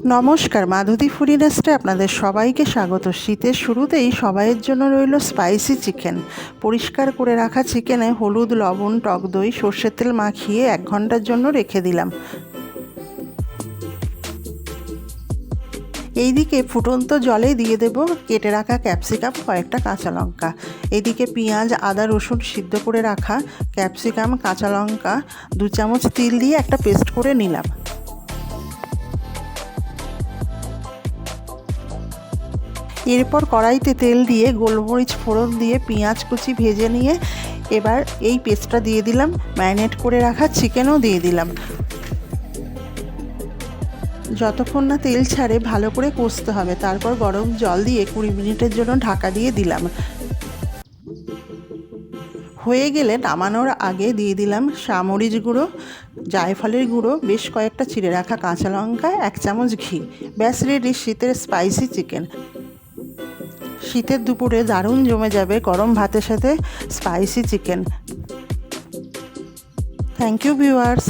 নমস্কার, মাধুরী food industry আপনাদের সবাইকে স্বাগত। শীতের শুরুতেই সবাইয়ের জন্য রইল স্পাইসি চিকেন। পরিষ্কার করে রাখা চিকেনে হলুদ, লবণ, টক দই, সর্ষের তেল মাখিয়ে 1 ঘন্টার জন্য রেখে দিলাম। এইদিকে ফুটন্ত জলে দিয়ে দেব কেটে রাখা ক্যাপসিকাম, কয়েকটা কাঁচা লঙ্কা। এদিকে পেঁয়াজ, আদা, রসুন সিদ্ধ করে রাখা ক্যাপসিকাম, কাঁচা লঙ্কা, 2 চামচ তিল দিয়ে একটা পেস্ট করে নিলাম। এরপর কড়াইতে তেল দিয়ে গোলমরিচ ফোড়ন দিয়ে পেঁয়াজ কুচি ভেজে নিয়ে এবার এই পেস্টটা দিয়ে দিলাম। ম্যারিনেট করে রাখা চিকেনও দিয়ে দিলাম। যতক্ষণ না তেল ছাড়ে ভালো করে কষতে হবে। তারপর গরম জল দিয়ে 20 মিনিটের জন্য ঢাকা দিয়ে দিলাম। হয়ে গেলে নামানোর আগে দিয়ে দিলাম সামরিচ গুঁড়ো, জায়ফলের গুঁড়ো, বেশ কয়েকটা চিড়ে রাখা কাঁচা লঙ্কা, 1 চামচ ঘি। ব্যাস রেডি শীতের স্পাইসি চিকেন। শীতের দুপুরে দারুণ জমে যাবে গরম ভাতের সাথে spicy chicken. Thank you viewers.